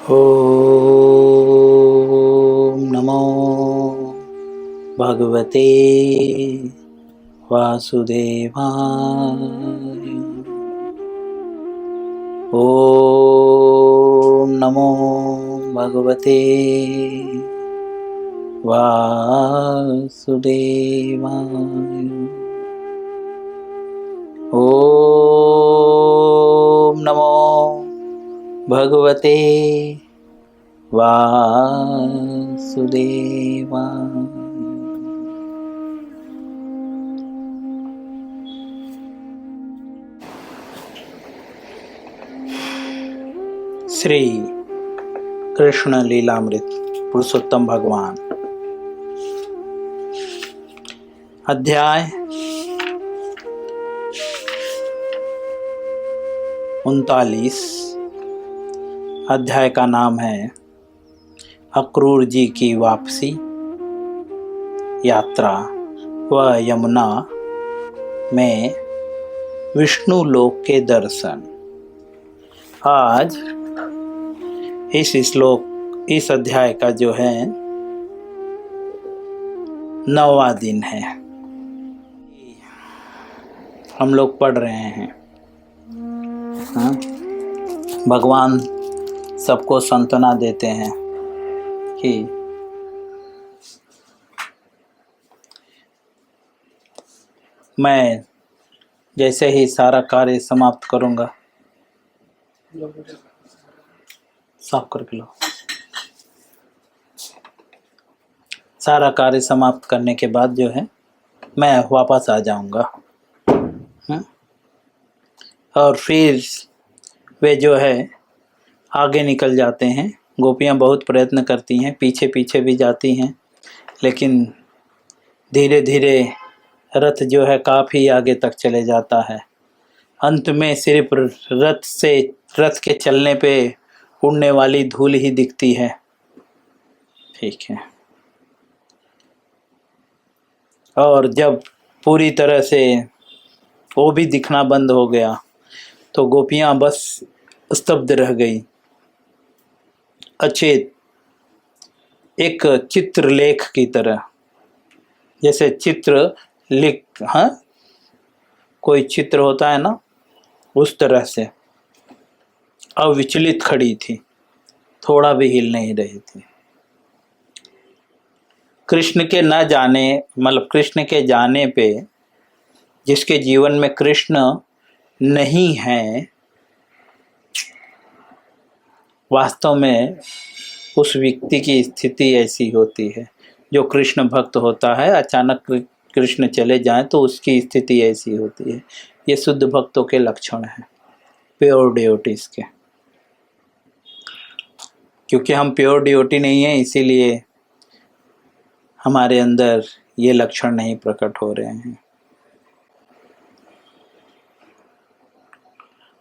ॐ नमो भगवते वासुदेवाय। ॐ नमो भगवते वासुदेवाय। ॐ नमो भगवते वासुदेवाय। श्री कृष्ण लीलामृत पुरुषोत्तम भगवान अध्याय 39। अध्याय का नाम है अक्रूर जी की वापसी, यात्रा व यमुना में विष्णु लोक के दर्शन। आज इस अध्याय का जो है 9वां दिन है। हम लोग पढ़ रहे हैं। भगवान सबको सांत्वना देते हैं कि मैं जैसे ही सारा कार्य समाप्त करूंगा, साफ करके लो, सारा कार्य समाप्त करने के बाद जो है मैं वापस आ जाऊंगा। और फिर वे जो है आगे निकल जाते हैं। गोपियां बहुत प्रयत्न करती हैं, पीछे पीछे भी जाती हैं, लेकिन धीरे धीरे रथ जो है काफ़ी आगे तक चले जाता है। अंत में सिर्फ रथ के चलने पे उड़ने वाली धूल ही दिखती है। ठीक है। और जब पूरी तरह से वो भी दिखना बंद हो गया तो गोपियां बस स्तब्ध रह गई, अचेत, एक चित्रलेख की तरह। जैसे कोई चित्र होता है ना, उस तरह से अविचलित खड़ी थी, थोड़ा भी हिल नहीं रही थी। कृष्ण के जाने पे, जिसके जीवन में कृष्ण नहीं है, वास्तव में उस व्यक्ति की स्थिति ऐसी होती है। जो कृष्ण भक्त होता है, अचानक कृष्ण चले जाएं तो उसकी स्थिति ऐसी होती है। ये शुद्ध भक्तों के लक्षण हैं, प्योर डिवोटीज के। क्योंकि हम प्योर डिवोटी नहीं है, इसीलिए हमारे अंदर ये लक्षण नहीं प्रकट हो रहे हैं।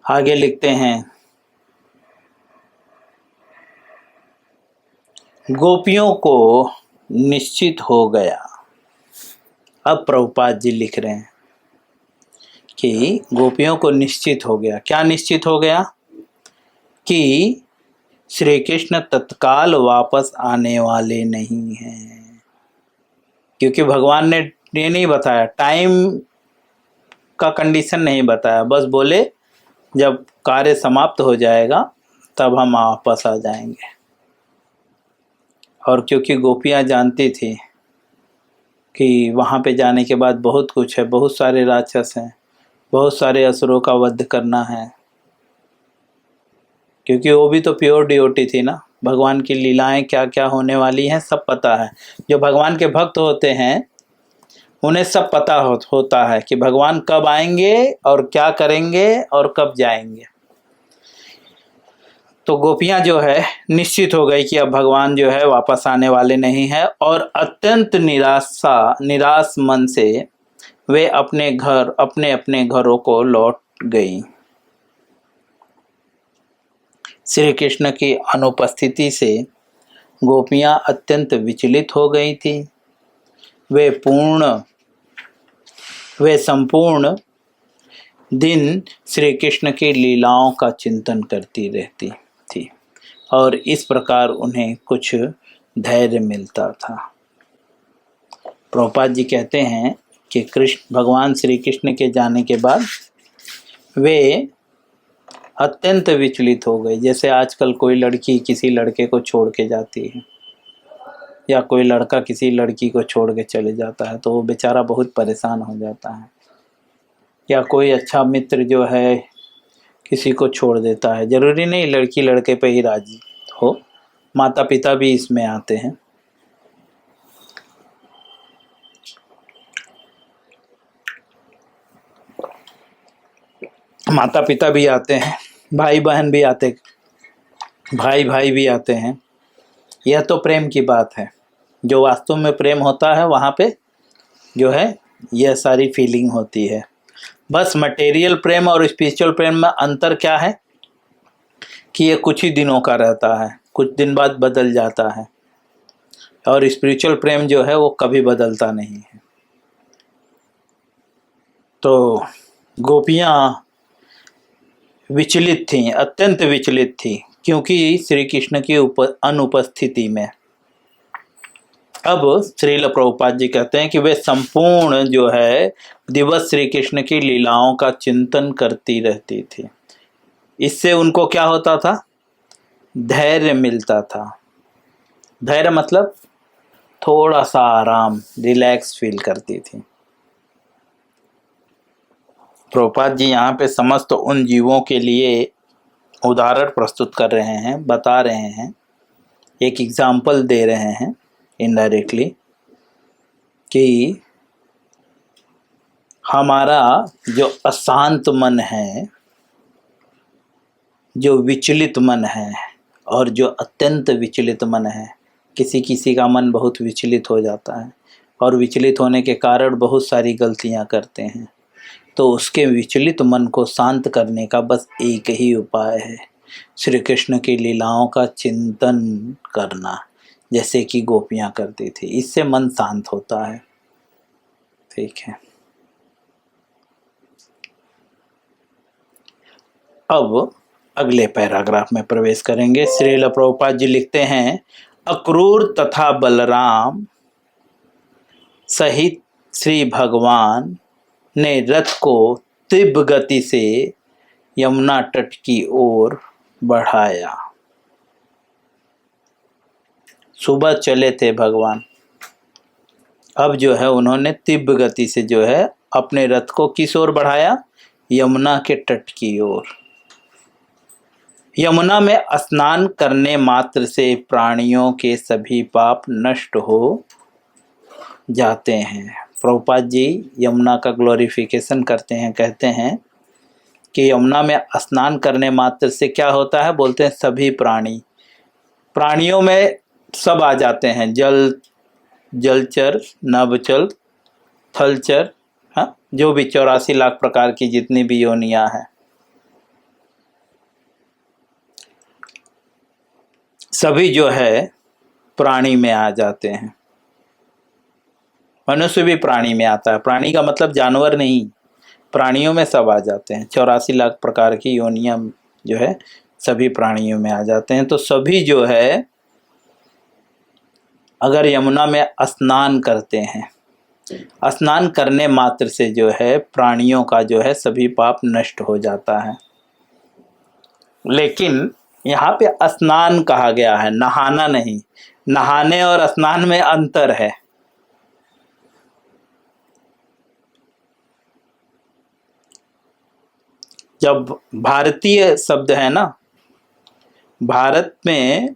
आगे लिखते हैं, गोपियों को निश्चित हो गया। अब प्रभुपाद जी लिख रहे हैं कि गोपियों को निश्चित हो गया। क्या निश्चित हो गया? कि श्री कृष्ण तत्काल वापस आने वाले नहीं हैं। क्योंकि भगवान ने ये नहीं बताया, टाइम का कंडीशन नहीं बताया, बस बोले जब कार्य समाप्त हो जाएगा तब हम वापस आ जाएंगे। और क्योंकि गोपियां जानती थी कि वहाँ पे जाने के बाद बहुत कुछ है, बहुत सारे राक्षस हैं, बहुत सारे असुरों का वध करना है। क्योंकि वो भी तो प्योर डिवोटी थी ना, भगवान की लीलाएं क्या क्या होने वाली हैं सब पता है। जो भगवान के भक्त होते हैं उन्हें सब पता होता है कि भगवान कब आएंगे और क्या करेंगे और कब जाएंगे। तो गोपियां जो है निश्चित हो गई कि अब भगवान जो है वापस आने वाले नहीं है, और अत्यंत निराश मन से वे अपने अपने घरों को लौट गई। श्री कृष्ण की अनुपस्थिति से गोपियां अत्यंत विचलित हो गई थी। वे संपूर्ण दिन श्री कृष्ण की लीलाओं का चिंतन करती रहती थी। और इस प्रकार उन्हें कुछ धैर्य मिलता था। प्रभुपाद जी कहते हैं कि कृष्ण भगवान श्री कृष्ण के जाने के बाद वे अत्यंत विचलित हो गए। जैसे आजकल कोई लड़की किसी लड़के को छोड़ के जाती है या कोई लड़का किसी लड़की को छोड़ के चले जाता है तो वो बेचारा बहुत परेशान हो जाता है। या कोई अच्छा मित्र जो है किसी को छोड़ देता है, जरूरी नहीं लड़की लड़के पे ही राजी हो, माता पिता भी इसमें आते हैं। माता पिता भी आते हैं, भाई बहन भी आते, भाई भाई भी आते हैं। यह तो प्रेम की बात है। जो वास्तव में प्रेम होता है वहाँ पे जो है यह सारी फीलिंग होती है। बस मटेरियल प्रेम और स्पिरिचुअल प्रेम में अंतर क्या है कि ये कुछ ही दिनों का रहता है, कुछ दिन बाद बदल जाता है, और स्पिरिचुअल प्रेम जो है वो कभी बदलता नहीं है। तो गोपियाँ विचलित थीं, अत्यंत विचलित थीं, क्योंकि श्री कृष्ण की अनुपस्थिति में। अब श्रील प्रभुपाद जी कहते हैं कि वे संपूर्ण जो है दिवस श्री कृष्ण की लीलाओं का चिंतन करती रहती थी। इससे उनको क्या होता था? धैर्य मिलता था। धैर्य मतलब थोड़ा सा आराम, रिलैक्स फील करती थी। प्रभुपाद जी यहाँ पे समस्त उन जीवों के लिए उदाहरण प्रस्तुत कर रहे हैं, बता रहे हैं, एक एग्जाम्पल दे रहे हैं इनडायरेक्टली कि हमारा जो अशांत मन है, जो विचलित मन है और जो अत्यंत विचलित मन है, किसी किसी का मन बहुत विचलित हो जाता है और विचलित होने के कारण बहुत सारी गलतियां करते हैं। तो उसके विचलित मन को शांत करने का बस एक ही उपाय है, श्री कृष्ण की लीलाओं का चिंतन करना, जैसे कि गोपियां करती थी। इससे मन शांत होता है। ठीक है। अब अगले पैराग्राफ में प्रवेश करेंगे। श्रील प्रभुपाद जी लिखते हैं, अक्रूर तथा बलराम सहित श्री भगवान ने रथ को तीव्र गति से यमुना तट की ओर बढ़ाया। सुबह चले थे भगवान, अब जो है उन्होंने तीव्र गति से जो है अपने रथ को किस ओर बढ़ाया? यमुना के तट की ओर। यमुना में स्नान करने मात्र से प्राणियों के सभी पाप नष्ट हो जाते हैं। प्रभुपाद जी यमुना का ग्लोरिफिकेशन करते हैं, कहते हैं कि यमुना में स्नान करने मात्र से क्या होता है? बोलते हैं सभी प्राणी, प्राणियों में सब आ जाते हैं, जलचर, नभचर, थलचर, हाँ, जो भी 84 लाख प्रकार की जितनी भी योनियां हैं, सभी जो है प्राणी में आ जाते हैं। मनुष्य भी प्राणी में आता है। प्राणी का मतलब जानवर नहीं, प्राणियों में सब आ जाते हैं। 84 लाख प्रकार की योनियां जो है सभी प्राणियों में आ जाते हैं। तो सभी जो है अगर यमुना में स्नान करते हैं, स्नान करने मात्र से जो है प्राणियों का जो है सभी पाप नष्ट हो जाता है। लेकिन यहाँ पे स्नान कहा गया है, नहाना नहीं। नहाने और स्नान में अंतर है। जब भारतीय शब्द है ना, भारत में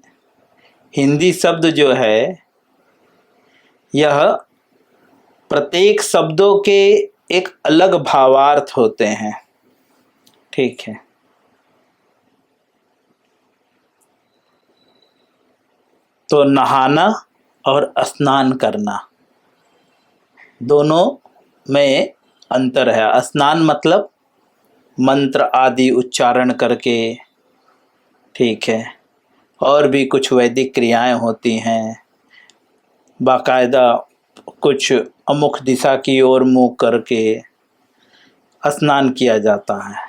हिंदी शब्द जो है यह प्रत्येक शब्दों के एक अलग भावार्थ होते हैं। ठीक है। तो नहाना और स्नान करना दोनों में अंतर है। स्नान मतलब मंत्र आदि उच्चारण करके, ठीक है, और भी कुछ वैदिक क्रियाएं होती हैं, बाकायदा कुछ अमुख दिशा की ओर मुँह करके स्नान किया जाता है।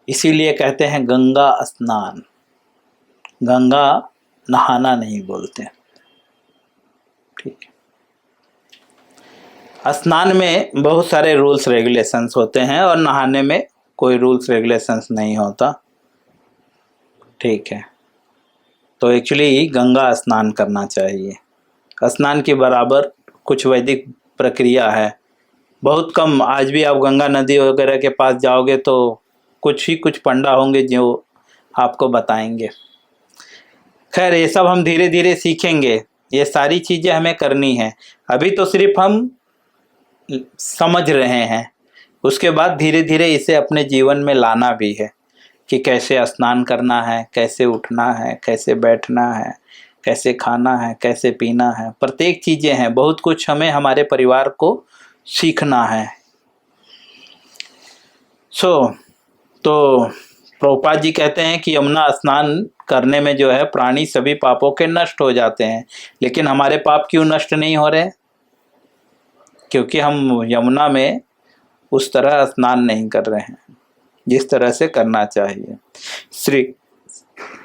इसीलिए कहते हैं गंगा स्नान। गंगा नहाना नहीं बोलते। ठीक है। स्नान में बहुत सारे रूल्स रेगुलेशंस होते हैं और नहाने में कोई रूल्स रेगुलेशंस नहीं होता। ठीक है। तो एक्चुअली गंगा स्नान करना चाहिए। स्नान के बराबर कुछ वैदिक प्रक्रिया है। बहुत कम, आज भी आप गंगा नदी वगैरह के पास जाओगे तो कुछ ही कुछ पंडा होंगे जो आपको बताएंगे। खैर, ये सब हम धीरे धीरे सीखेंगे। ये सारी चीज़ें हमें करनी है। अभी तो सिर्फ हम समझ रहे हैं, उसके बाद धीरे धीरे इसे अपने जीवन में लाना भी है कि कैसे स्नान करना है, कैसे उठना है, कैसे बैठना है, कैसे खाना है, कैसे पीना है। प्रत्येक चीज़ें हैं, बहुत कुछ हमें हमारे परिवार को सीखना है। तो प्रभुपाद जी कहते हैं कि यमुना स्नान करने में जो है प्राणी सभी पापों के नष्ट हो जाते हैं। लेकिन हमारे पाप क्यों नष्ट नहीं हो रहे? क्योंकि हम यमुना में उस तरह स्नान नहीं कर रहे हैं जिस तरह से करना चाहिए।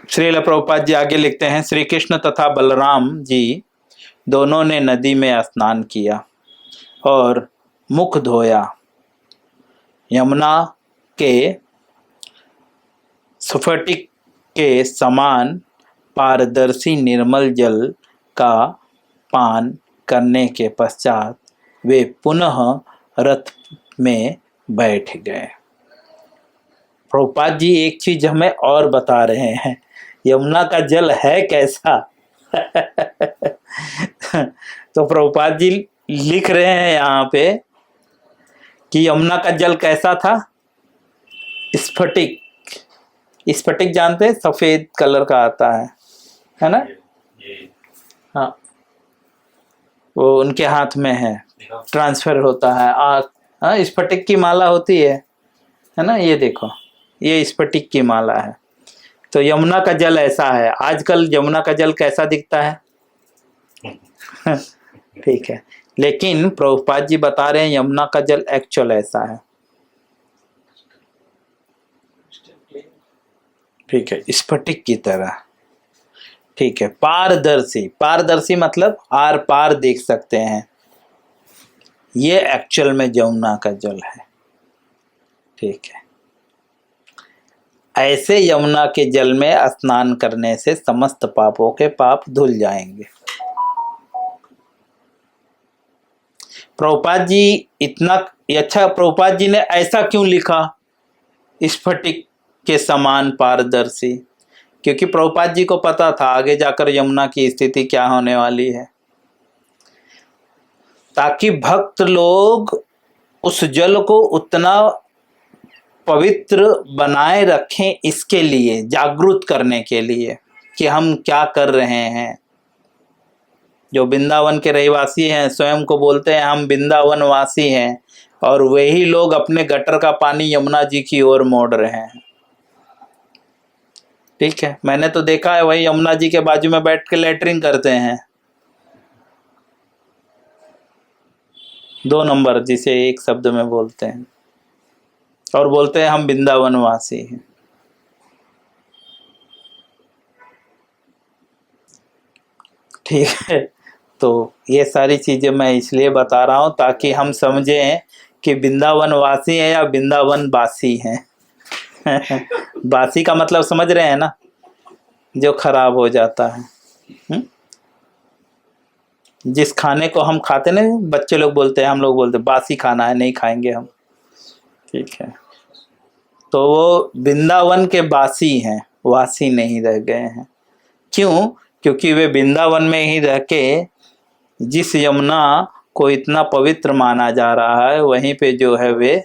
श्रील प्रभुपाद जी आगे लिखते हैं, श्री कृष्ण तथा बलराम जी दोनों ने नदी में स्नान किया और मुख धोया। यमुना के स्फटिक के समान पारदर्शी निर्मल जल का पान करने के पश्चात वे पुनः रथ में बैठ गए। प्रभुपाद जी एक चीज हमें और बता रहे हैं, यमुना का जल है कैसा? तो प्रभुपाद जी लिख रहे हैं यहाँ पे कि यमुना का जल कैसा था? स्फटिक। स्फटिक जानते हैं, सफेद कलर का आता है ना? हाँ, वो उनके हाथ में है, ट्रांसफर होता है। हाँ, स्फटिक की माला होती है ना? ये देखो, ये स्फटिक की माला है। तो यमुना का जल ऐसा है। आजकल यमुना का जल कैसा दिखता है? ठीक है, लेकिन प्रभुपाद जी बता रहे हैं यमुना का जल एक्चुअल ऐसा है। ठीक है, स्फटिक की तरह। ठीक है, पारदर्शी। पारदर्शी मतलब आर पार देख सकते हैं। ये एक्चुअल में यमुना का जल है। ठीक है, ऐसे यमुना के जल में स्नान करने से समस्त पापों के पाप धुल जाएंगे। प्रभुपाद जी इतना अच्छा, प्रभुपाद जी ने ऐसा क्यों लिखा स्फटिक के समान पारदर्शी? क्योंकि प्रभुपाद जी को पता था आगे जाकर यमुना की स्थिति क्या होने वाली है, ताकि भक्त लोग उस जल को उतना पवित्र बनाए रखें, इसके लिए जागरूक करने के लिए कि हम क्या कर रहे हैं। जो वृंदावन के रहवासी हैं स्वयं को बोलते हैं हम वृंदावन वासी हैं, और वही लोग अपने गटर का पानी यमुना जी की ओर मोड़ रहे हैं। ठीक है, मैंने तो देखा है वही यमुना जी के बाजू में बैठ के लेटरिन करते हैं। 2 नंबर जिसे एक शब्द में बोलते हैं, और बोलते हैं हम वृंदावन वासी हैं। ठीक है, तो ये सारी चीजें मैं इसलिए बता रहा हूं ताकि हम समझें कि वृंदावन वासी है या वृंदावन बासी है। बासी का मतलब समझ रहे हैं ना, जो खराब हो जाता है। जिस खाने को हम खाते ना, बच्चे लोग बोलते हैं, हम लोग बोलते हैं बासी खाना है, नहीं खाएंगे हम। ठीक है, तो वो वृंदावन के बासी हैं, वासी नहीं रह गए हैं। क्यों? क्योंकि वे वृंदावन में ही रह के जिस यमुना को इतना पवित्र माना जा रहा है वहीं पे जो है वे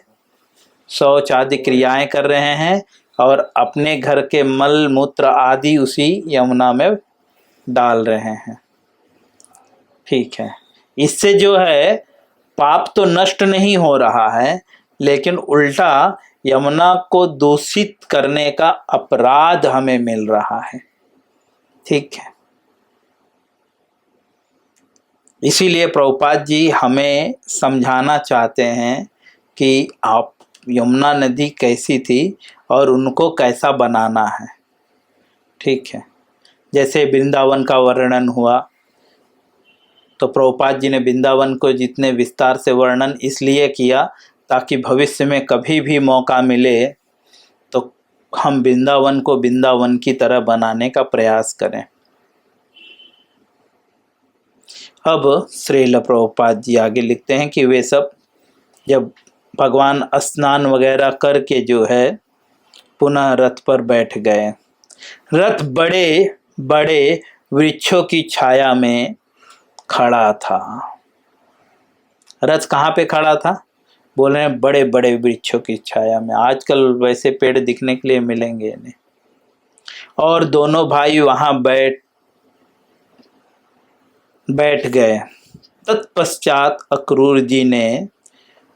शौच आदि क्रियाएं कर रहे हैं और अपने घर के मल मूत्र आदि उसी यमुना में डाल रहे हैं। ठीक है, इससे जो है पाप तो नष्ट नहीं हो रहा है, लेकिन उल्टा यमुना को दूषित करने का अपराध हमें मिल रहा है। ठीक है, इसीलिए प्रभुपाद जी हमें समझाना चाहते हैं कि आप यमुना नदी कैसी थी और उनको कैसा बनाना है। ठीक है, जैसे वृंदावन का वर्णन हुआ तो प्रभुपाद जी ने वृंदावन को जितने विस्तार से वर्णन इसलिए किया ताकि भविष्य में कभी भी मौका मिले तो हम वृंदावन को वृंदावन की तरह बनाने का प्रयास करें। अब श्रील प्रभुपाद जी आगे लिखते हैं कि वे सब जब भगवान स्नान वगैरह करके जो है पुनः रथ पर बैठ गए। रथ बड़े बड़े वृक्षों की छाया में खड़ा था। रथ कहाँ पे खड़ा था? बोल रहे हैं बड़े बड़े वृक्षों की छाया में। आजकल वैसे पेड़ दिखने के लिए मिलेंगे नहीं। और दोनों भाई वहां बैठ गए। तत्पश्चात अक्रूर जी ने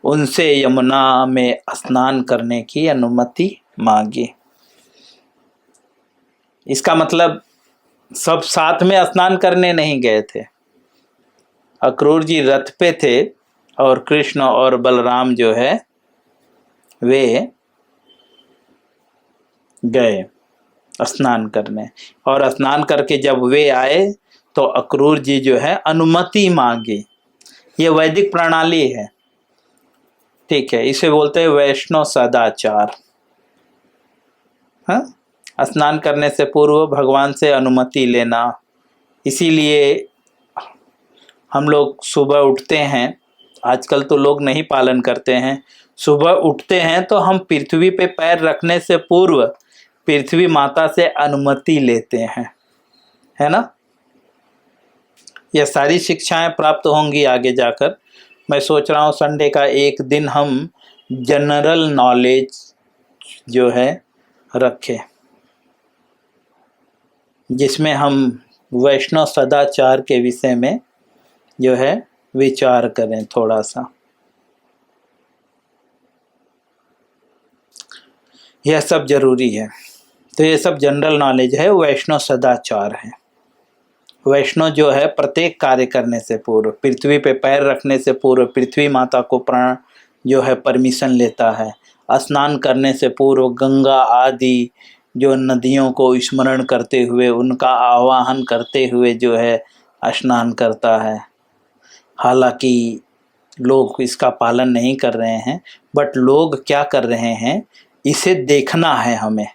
उनसे यमुना में स्नान करने की अनुमति मांगी। इसका मतलब सब साथ में स्नान करने नहीं गए थे। अक्रूर जी रथ पे थे और कृष्ण और बलराम जो है वे गए स्नान करने। और स्नान करके जब वे आए तो अक्रूर जी जो है अनुमति मांगी। ये वैदिक प्रणाली है। ठीक है, इसे बोलते हैं वैष्णव सदाचार। हाँ, स्नान करने से पूर्व भगवान से अनुमति लेना। इसीलिए हम लोग सुबह उठते हैं, आजकल तो लोग नहीं पालन करते हैं। सुबह उठते हैं तो हम पृथ्वी पे पैर रखने से पूर्व पृथ्वी माता से अनुमति लेते हैं, है ना। यह सारी शिक्षाएं प्राप्त होंगी आगे जाकर। मैं सोच रहा हूँ संडे का एक दिन हम जनरल नॉलेज जो है रखें, जिसमें हम वैष्णव सदाचार के विषय में जो है विचार करें थोड़ा सा। यह सब जरूरी है। तो ये सब जनरल नॉलेज है, वैष्णव सदाचार है। वैष्णव जो है प्रत्येक कार्य करने से पूर्व, पृथ्वी पे पैर रखने से पूर्व पृथ्वी माता को प्राण जो है परमिशन लेता है। स्नान करने से पूर्व गंगा आदि जो नदियों को स्मरण करते हुए उनका आवाहन करते हुए जो है स्नान करता है। हालांकि लोग इसका पालन नहीं कर रहे हैं, बट लोग क्या कर रहे हैं इसे देखना है हमें,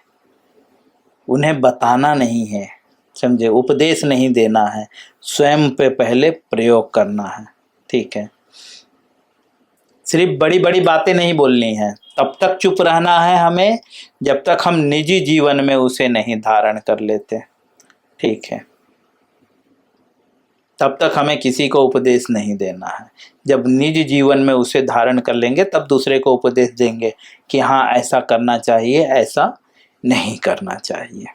उन्हें बताना नहीं है, समझे। उपदेश नहीं देना है, स्वयं पे पहले प्रयोग करना है। ठीक है, सिर्फ बड़ी बड़ी बातें नहीं बोलनी है। तब तक चुप रहना है हमें जब तक हम निजी जीवन में उसे नहीं धारण कर लेते। ठीक है, तब तक हमें किसी को उपदेश नहीं देना है। जब निजी जीवन में उसे धारण कर लेंगे तब दूसरे को उपदेश देंगे कि हाँ ऐसा करना चाहिए, ऐसा नहीं करना चाहिए।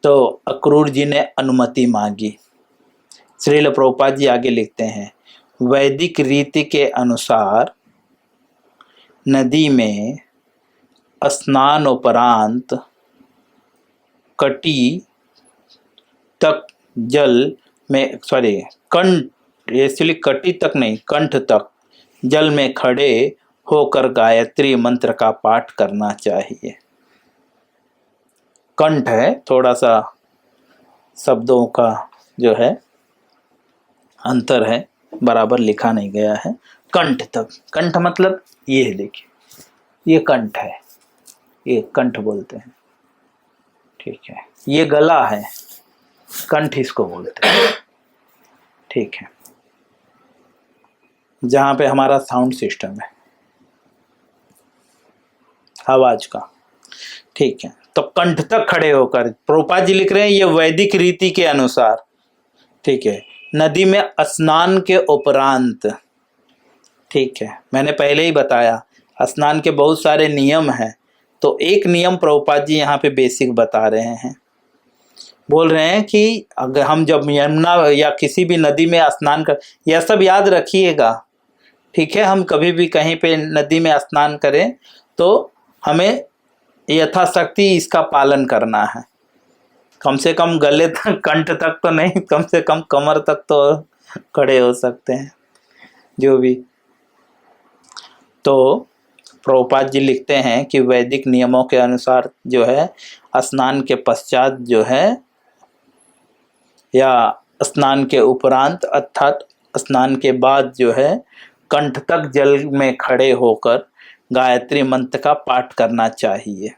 तो अक्रूर जी ने अनुमति मांगी। श्रील प्रभुपाद जी आगे लिखते हैं, वैदिक रीति के अनुसार नदी में स्नान उपरांत कटी तक जल में कंठ, एक्चुअली कटी तक नहीं कंठ तक जल में खड़े होकर गायत्री मंत्र का पाठ करना चाहिए। कंठ है, थोड़ा सा शब्दों का जो है अंतर है, बराबर लिखा नहीं गया है। कंठ तक, कंठ मतलब ये है, देखिए ये कंठ है, ये कंठ बोलते हैं। ठीक है, ये गला है, कंठ इसको बोलते हैं। ठीक है, जहां पे हमारा साउंड सिस्टम है आवाज का। ठीक है, तो कंठ तक खड़े होकर प्रभुपाद जी लिख रहे हैं ये वैदिक रीति के अनुसार। ठीक है, नदी में स्नान के उपरांत। ठीक है, मैंने पहले ही बताया स्नान के बहुत सारे नियम हैं, तो एक नियम प्रभुपाद जी यहाँ पे बेसिक बता रहे हैं। बोल रहे हैं कि अगर हम जब यमुना या किसी भी नदी में स्नान कर, यह सब याद रखिएगा। ठीक है, हम कभी भी कहीं पे नदी में स्नान करें तो हमें यथाशक्ति इसका पालन करना है। कम से कम गले तक, कंठ तक तो नहीं, कम से कम कमर तक तो खड़े हो सकते हैं, जो भी। तो प्रभुपाद जी लिखते हैं कि वैदिक नियमों के अनुसार जो है स्नान के पश्चात जो है या स्नान के उपरांत अर्थात स्नान के बाद जो है कंठ तक जल में खड़े होकर गायत्री मंत्र का पाठ करना चाहिए।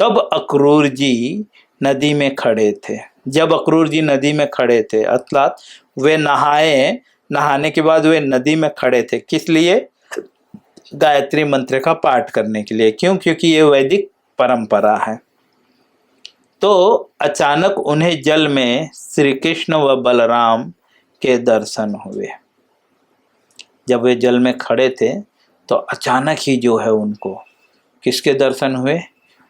तब अक्रूर जी नदी में खड़े थे। जब अक्रूर जी नदी में खड़े थे अर्थात वे नहाने के बाद वे नदी में खड़े थे। किस लिए? गायत्री मंत्र का पाठ करने के लिए। क्यों? क्योंकि ये वैदिक परंपरा है। तो अचानक उन्हें जल में श्री कृष्ण व बलराम के दर्शन हुए। जब वे जल में खड़े थे तो अचानक ही जो है उनको किसके दर्शन हुए?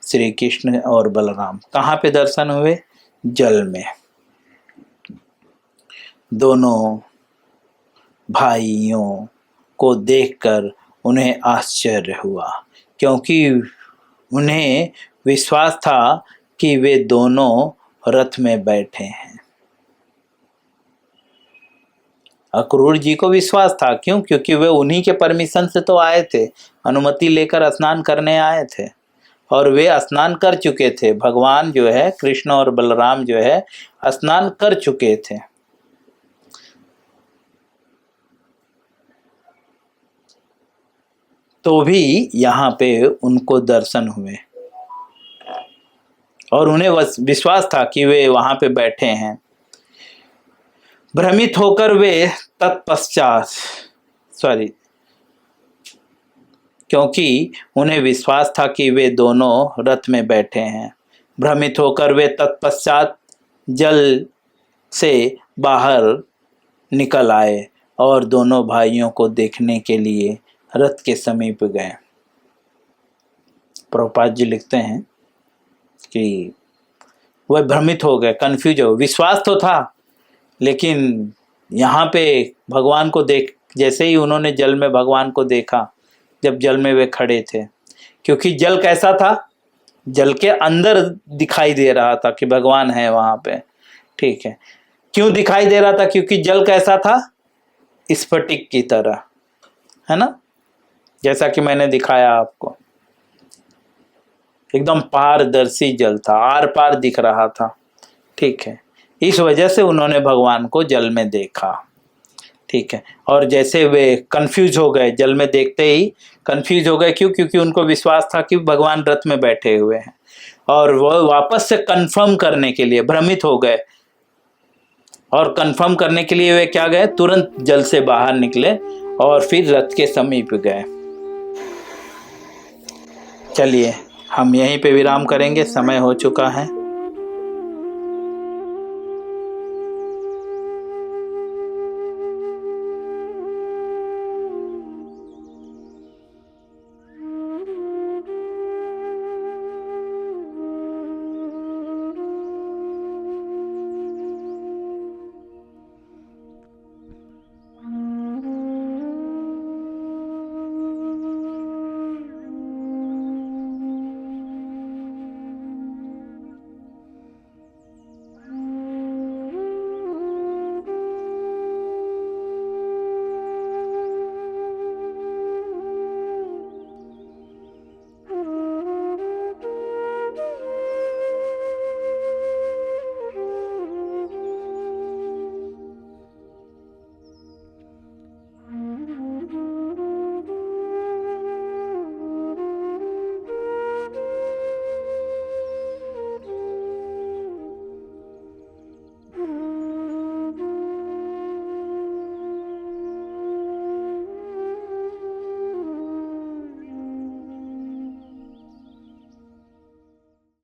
श्री कृष्ण और बलराम। कहाँ पे दर्शन हुए? जल में। दोनों भाइयों को देखकर उन्हें आश्चर्य हुआ, क्योंकि उन्हें विश्वास था कि वे दोनों रथ में बैठे हैं। अक्रूर जी को विश्वास था। क्यों? क्योंकि वे उन्हीं के परमिशन से तो आए थे, अनुमति लेकर स्नान करने आए थे और वे स्नान कर चुके थे। भगवान जो है कृष्ण और बलराम जो है स्नान कर चुके थे। तो भी यहाँ पे उनको दर्शन हुए और उन्हें विश्वास था कि वे वहां पे बैठे हैं। भ्रमित होकर वे तत्पश्चात क्योंकि उन्हें विश्वास था कि वे दोनों रथ में बैठे हैं। भ्रमित होकर वे तत्पश्चात जल से बाहर निकल आए और दोनों भाइयों को देखने के लिए रथ के समीप गए। प्रभुपाद जी लिखते हैं कि वह भ्रमित हो गए, कंफ्यूज हो। विश्वास तो था लेकिन यहाँ पे भगवान को जैसे ही उन्होंने जल में भगवान को देखा, जब जल में वे खड़े थे, क्योंकि जल कैसा था? जल के अंदर दिखाई दे रहा था कि भगवान है वहां पे। ठीक है, क्यों दिखाई दे रहा था? क्योंकि जल कैसा था? स्फटिक की तरह, है ना, जैसा कि मैंने दिखाया आपको। एकदम पारदर्शी जल था, आर पार दिख रहा था। ठीक है, इस वजह से उन्होंने भगवान को जल में देखा। ठीक है, और जैसे वे कंफ्यूज हो गए, जल में देखते ही कंफ्यूज हो गए। क्यों? क्योंकि उनको विश्वास था कि भगवान रथ में बैठे हुए हैं और वो वापस से कंफर्म करने के लिए भ्रमित हो गए और कंफर्म करने के लिए वे क्या गए? तुरंत जल से बाहर निकले और फिर रथ के समीप गए। चलिए हम यहीं पे विराम करेंगे, समय हो चुका है।